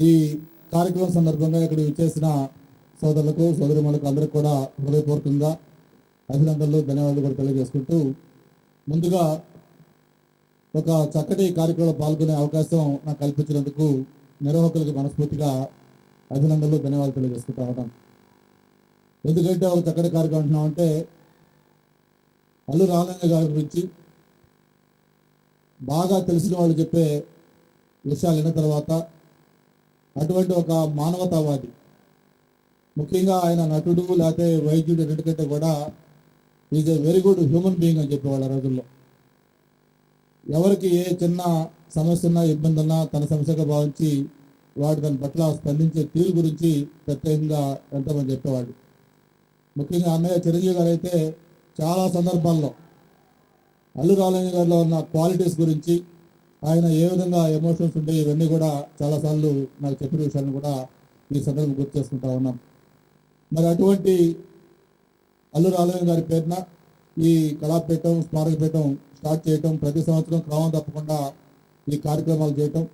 ఈ కార్యక్రమం సందర్భంగా ఇక్కడ విచ్చేసిన సోదరులకు సోదరిమణులకు అందరికీ కూడా హృదయపూర్వకంగా అభినందనలు ధన్యవాదాలు కూడా తెలియజేసుకుంటూ ముందుగా ఒక చక్కటి కార్యక్రమంలో పాల్గొనే అవకాశం నాకు కల్పించినందుకు నిర్వాహకులకు మనస్ఫూర్తిగా అభినందనలు ధన్యవాదాలు తెలియజేసుకుంటా ఉన్నాం. ఎందుకంటే ఒక చక్కటి కార్యక్రమం అంటున్నామంటే అల్లు రామలింగ గారి గురించి బాగా తెలిసిన వాళ్ళు చెప్పే విషయాలు విన్న తర్వాత అటువంటి ఒక మానవతావాది, ముఖ్యంగా ఆయన నటుడు లేకపోతే వైద్యుడు రెండుకంటే కూడా is a very good human being అని చెప్పేవాళ్ళు ఆ రోజుల్లో. ఎవరికి ఏ చిన్న సమస్య ఉన్నా ఇబ్బంది ఉన్నా తన సమస్యగా భావించి వాడు దాని పట్ల స్పందించే తీరు గురించి ప్రత్యేకంగా ఎంతోమంది చెప్పేవాడు. ముఖ్యంగా అన్నయ్య చిరంజీవి గారు అయితే చాలా సందర్భాల్లో అల్లు రామలింగ గారిలో ఉన్న క్వాలిటీస్ గురించి, ఆయన ఏ విధంగా ఎమోషన్స్ ఉంటాయి ఇవన్నీ కూడా చాలాసార్లు నాకు చెప్పిన విషయాలను కూడా ఈ సందర్భం గుర్తు చేసుకుంటా ఉన్నాం. మరి అటువంటి అల్లు రామలింగ గారి పేరున ఈ కళాపీఠం స్మారకపీఠం స్టార్ట్ చేయటం, ప్రతి సంవత్సరం క్రమం తప్పకుండా ఈ కార్యక్రమాలు చేయటం,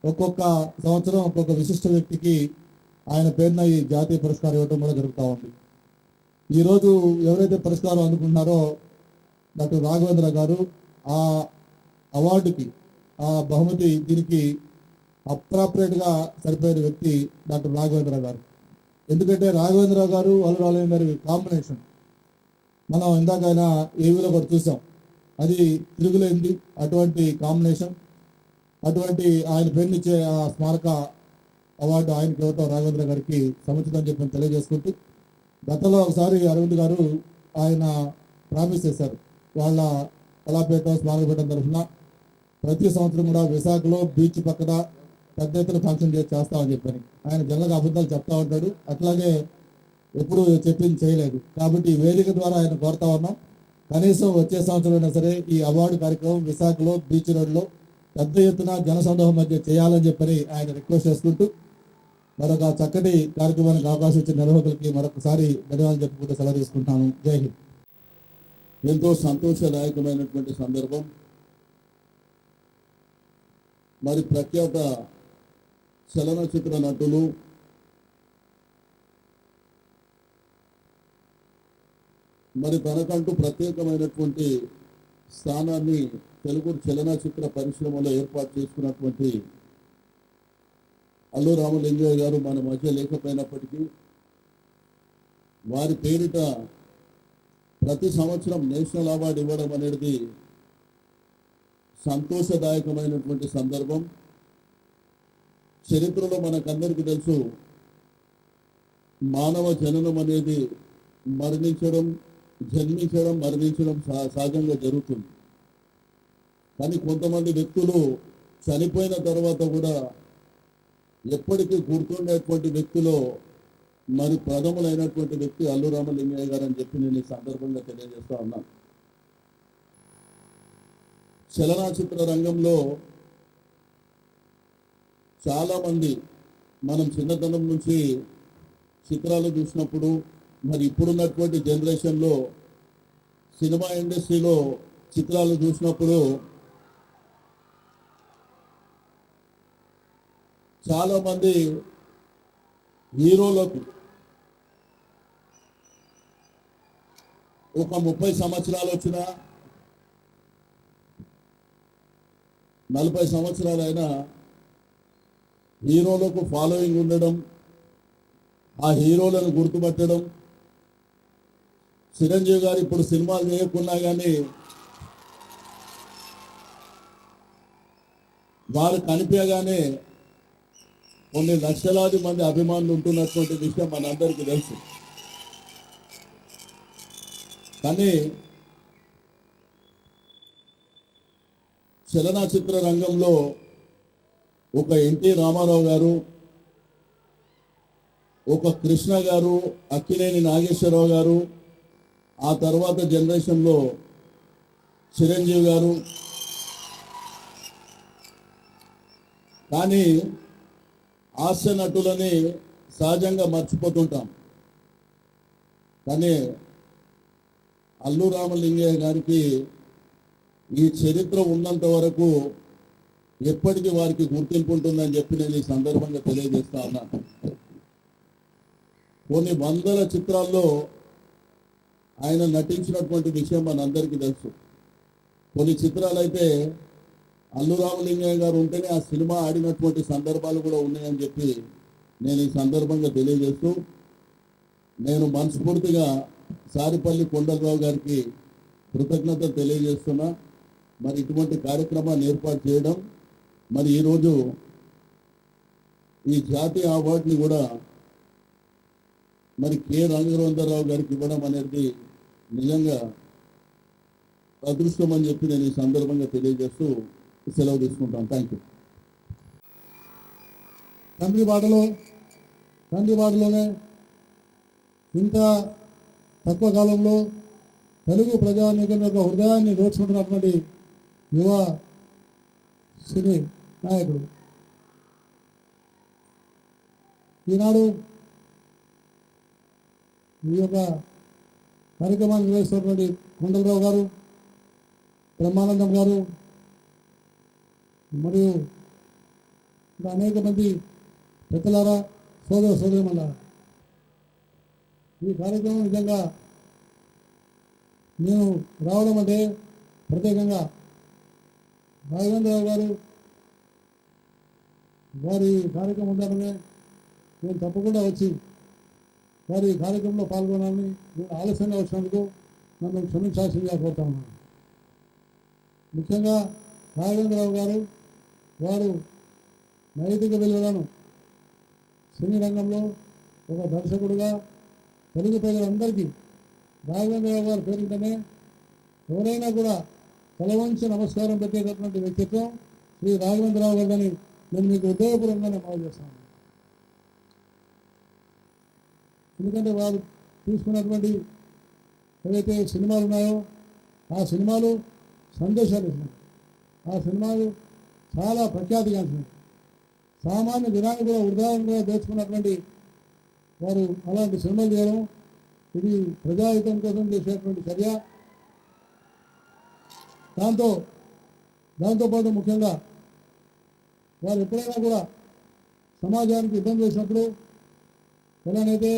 ఒక్కొక్క సంవత్సరం ఒక్కొక్క విశిష్ట వ్యక్తికి ఆయన పేరున ఈ జాతీయ పురస్కారం ఇవ్వటం కూడా జరుగుతూ ఉంది. ఈరోజు ఎవరైతే పురస్కారం అందుకుంటున్నారో డాక్టర్ రాఘవేంద్ర గారు ఆ అవార్డుకి, ఆ బహుమతి దీనికి అప్రాపరేట్గా సరిపోయిన వ్యక్తి డాక్టర్ రాఘవేంద్ర గారు. ఎందుకంటే రాఘవేంద్ర గారు అల్లు రామలింగ గారి కాంబినేషన్ మనం ఇందాకైనా ఏవీలో కూడా చూసాం, అది తిరుగులేంది. అటువంటి కాంబినేషన్, అటువంటి ఆయన పేరునిచ్చే ఆ స్మారక అవార్డు ఆయనకి ఇవ్వటం రాఘవేంద్ర గారికి సముచితం అని చెప్పి తెలియజేసుకుంటూ, గతంలో ఒకసారి అరవింద్ గారు ఆయన ప్రామిస్ చేశారు వాళ్ళ కళాపీఠం స్మారకపీఠం తరఫున ప్రతి సంవత్సరం కూడా విశాఖలో బీచ్ పక్కన పెద్ద ఎత్తున ఫంక్షన్ చేస్తామని చెప్పని. ఆయన జనరల్గా అబద్ధాలు చెప్తా ఉంటాడు, అట్లాగే ఎప్పుడు చెప్పింది చేయలేదు. కాబట్టి ఈ వేదిక ద్వారా ఆయన కోరుతా ఉన్నాం, కనీసం వచ్చే సంవత్సరం అయినా సరే ఈ అవార్డు కార్యక్రమం విశాఖలో బీచ్ రోడ్లో పెద్ద ఎత్తున జనసందోహం మధ్య చేయాలని చెప్పని ఆయన రిక్వెస్ట్ చేసుకుంటూ, మరొక చక్కటి కార్యక్రమానికి అవకాశం ఇచ్చిన నిర్వాహకులకి మరొకసారి ధన్యవాదాలు చెప్పుకుంటూ సెలవు తీసుకుంటాను. జై హింద్. ఎంతో సంతోషదాయకమైనటువంటి సందర్భం. మరి ప్రఖ్యాత చలనచిత్ర నటులు, మరి తనకంటూ ప్రత్యేకమైనటువంటి స్థానాన్ని తెలుగు చలనచిత్ర పరిశ్రమలో ఏర్పాటు చేసుకున్నటువంటి అల్లు రామలింగయ్య గారు మన మధ్య లేకపోయినప్పటికీ వారి పేరిట ప్రతి సంవత్సరం నేషనల్ అవార్డు ఇవ్వడం అనేది సంతోషదాయకమైనటువంటి సందర్భం. చరిత్రలో మనకందరికీ తెలుసు, మానవ జననం అనేది జన్మించడం మరణించడం సహజంగా జరుగుతుంది. కానీ కొంతమంది వ్యక్తులు చనిపోయిన తర్వాత కూడా ఎప్పటికీ గుర్తుండేటువంటి వ్యక్తిలో మరి ప్రథములైనటువంటి వ్యక్తి అల్లు రామలింగయ్య గారు అని చెప్పి నేను ఈ సందర్భంగా తెలియజేస్తా ఉన్నాను. చలనచిత్ర రంగంలో చాలామంది మనం చిన్నతనం నుంచి చిత్రాలు చూసినప్పుడు, మరి ఇప్పుడున్నటువంటి జనరేషన్లో సినిమా ఇండస్ట్రీలో చిత్రాలు చూసినప్పుడు చాలామంది హీరోలకు ఒక 30 సంవత్సరాలు వచ్చినా 40 సంవత్సరాలైనా హీరోలకు ఫాలోయింగ్ ఉండడం, ఆ హీరోలను గుర్తుపట్టడం. చిరంజీవి గారు ఇప్పుడు సినిమాలు చేయకున్నా కానీ వారు కనిపించగానే కొన్ని లక్షలాది మంది అభిమానులు ఉంటున్నటువంటి విషయం మనందరికీ తెలుసు. కానీ చలనచిత్ర రంగంలో ఒక ఎన్టీ రామారావు గారు, ఒక కృష్ణ గారు, అక్కినేని నాగేశ్వరరావు గారు, ఆ తర్వాత జనరేషన్లో చిరంజీవి గారు. కానీ హాస్య నటులని సహజంగా మర్చిపోతుంటాం. కానీ అల్లు రామలింగయ్య గారికి ఈ చరిత్ర ఉన్నంత వరకు ఎప్పటికీ వారికి గుర్తింపు ఉంటుందని చెప్పి నేను ఈ సందర్భంగా తెలియజేస్తా ఉన్నాను. కొన్ని వందల చిత్రాల్లో ఆయన నటించినటువంటి విషయం మనందరికీ తెలుసు. కొన్ని చిత్రాలు అయితే అల్లు రామలింగయ్య గారు ఉంటేనే ఆ సినిమా ఆడినటువంటి సందర్భాలు కూడా ఉన్నాయని చెప్పి నేను ఈ సందర్భంగా తెలియజేస్తూ, నేను మనస్ఫూర్తిగా సారిపల్లి కొండలరావు గారికి కృతజ్ఞతలు తెలియజేస్తున్నా. మరి ఇటువంటి కార్యక్రమాన్ని ఏర్పాటు చేయడం, మరి ఈరోజు ఈ జాతీయ అవార్డుని కూడా మరి కె రంగరావు గారికి ఇవ్వడం అనేది నిజంగా అదృష్టం అని చెప్పి నేను ఈ సందర్భంగా తెలియజేస్తూ సెలవు తీసుకుంటాను. Thank you. తండ్రి బాటలోనే ఇంత తక్కువ కాలంలో తెలుగు ప్రజానీకం యొక్క హృదయాన్ని దోచుకుంటున్నటువంటి యువ సినీ నాయకుడు. ఈనాడు ఈ యొక్క కార్యక్రమాన్ని నిర్వహిస్తున్నటువంటి కొండలరావు గారు, బ్రహ్మానందం గారు మరియు ఇంకా అనేక మంది పెద్దలారా, సోదరులారా, ఈ కార్యక్రమం నిజంగా నేను రావడం అంటే ప్రత్యేకంగా రాఘవేంద్రరావు గారు వారి కార్యక్రమం ఉండాలని నేను తప్పకుండా వచ్చి వారి కార్యక్రమంలో పాల్గొనాలని నేను ఆలస్యంగా వచ్చినందుకు నన్ను క్షమించాల్సిందిగా కోరుతా ఉన్నాను. ముఖ్యంగా రాఘవేంద్రరావు గారు వారు నైతిక విలువలను సినీ రంగంలో ఒక దర్శకుడుగా తెలుగు ప్రజలందరికీ రాఘవేంద్రరావు గారు పేరుంటేనే ఎవరైనా కూడా తలవంచి నమస్కారం పెట్టేటటువంటి వ్యక్తిత్వం శ్రీ రాఘవేంద్రరావు గారిని నేను మీకు హృదయపూర్వకంగానే మనవి చేస్తాను. ఎందుకంటే వారు తీసుకున్నటువంటి ఏవైతే సినిమాలు ఉన్నాయో ఆ సినిమాలు సందేశాలు ఇచ్చినాయి. ఆ సినిమాలు చాలా ప్రఖ్యాతిగాంచినాయి. సామాన్య జనాన్ని కూడా ఉదాహరణగా దోచుకున్నటువంటి వారు అలాంటి సినిమాలు చేయడం ఇది ప్రజాహితం కోసం చేసేటువంటి చర్య. దాంతోపాటు ముఖ్యంగా వారు ఎప్పుడైనా కూడా సమాజానికి ఇబ్బంది చేసినప్పుడు ఎలానైతే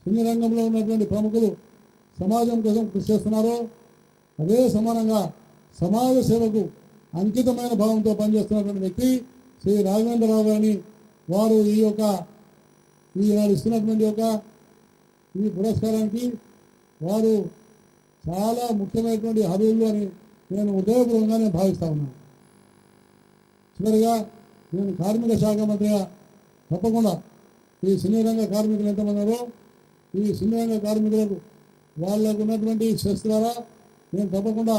సినీ రంగంలో ఉన్నటువంటి ప్రముఖులు సమాజం కోసం కృషి చేస్తున్నారో అదే సమానంగా సమాజ సేవకు అంకితమైన భావంతో పనిచేస్తున్నటువంటి వ్యక్తి శ్రీ రాఘవేంద్రరావు గారిని వారు ఈనాడు ఇస్తున్నటువంటి ఈ పురస్కారానికి వారు చాలా ముఖ్యమైనటువంటి అర్హులు అని నేను హృదయపూర్వకంగానే భావిస్తా ఉన్నాను. చివరిగా నేను కార్మిక శాఖ మంత్రిగా తప్పకుండా ఈ సినీ రంగ కార్మికులు ఎంతమంది ఉన్నారో ఈ సినీ రంగ కార్మికులకు వాళ్ళకు ఉన్నటువంటి సెస్ ద్వారా నేను తప్పకుండా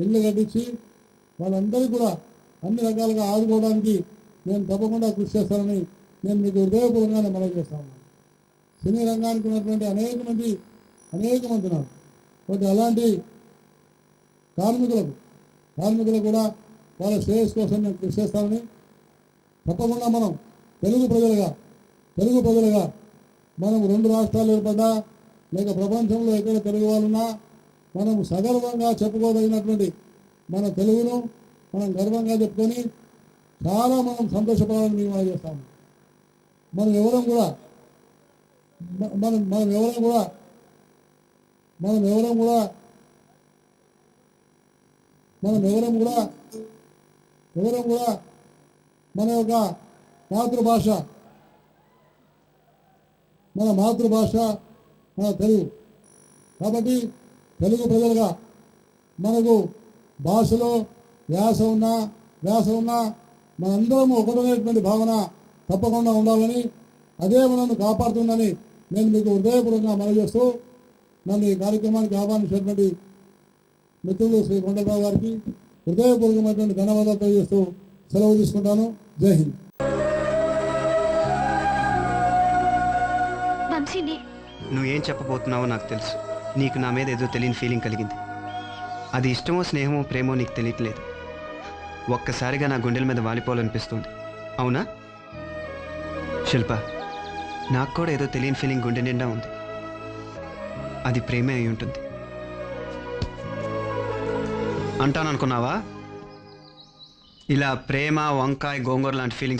ఇళ్ళు కట్టించి వాళ్ళందరికీ కూడా అన్ని రకాలుగా ఆదుకోవడానికి నేను తప్పకుండా కృషి చేస్తానని నేను మీకు హృదయపూర్వకంగానే మనవి చేస్తాను. సినీ రంగానికి ఉన్నటువంటి అనేక మంది ఉన్నారు. కాబట్టి అలాంటి కార్మికులకు కూడా వాళ్ళ శ్రేయస్ కోసం నేను కృషి చేస్తానని తప్పకుండా మనం తెలుగు ప్రజలుగా మనం 2 రాష్ట్రాలు ఏర్పడ్డా లేక ప్రపంచంలో ఎక్కడ తెలుగు వాళ్ళున్నా మనం సగర్వంగా చెప్పుకోదగినటువంటి మన తెలుగును మనం గర్వంగా చెప్పుకొని చాలా మనం సంతోషపడాలని మేము మనం చేస్తాము. మనం ఎవరం కూడా మనం ఎవరం కూడా మన యొక్క మాతృభాష మన తెలుగు. కాబట్టి తెలుగు ప్రజలుగా మనకు భాషలో వ్యాస ఉన్నా మనందరం ఒకటనేటువంటి భావన తప్పకుండా ఉండాలని, అదే మనల్ని కాపాడుతుందని నేను మీకు హృదయపూర్వకంగా మనవి చేస్తూ, నన్ను ఈ కార్యక్రమానికి ఆహ్వానించినటువంటి మిత్రులు శ్రీ కొండలరావు గారికి హృదయపూర్వకమైనటువంటి ధన్యవాదాలు తెలియజేస్తూ సెలవు తీసుకుంటాను. జై హింద్. నువ్వేం చెప్పబోతున్నావో నాకు తెలుసు. నీకు నా మీద ఏదో తెలియని ఫీలింగ్ కలిగింది. అది ఇష్టమో స్నేహమో ప్రేమో నీకు తెలియట్లేదు. ఒక్కసారిగా నా గుండెల మీద వాలిపోవాలనిపిస్తుంది. అవునా శిల్ప? నాకు కూడా ఏదో తెలియని ఫీలింగ్ గుండె నిండా ఉంది. అది ప్రేమే అయి ఉంటుంది అంటాననుకున్నావా? ఇలా ప్రేమ, వంకాయ, గోంగూర లాంటి ఫీలింగ్స్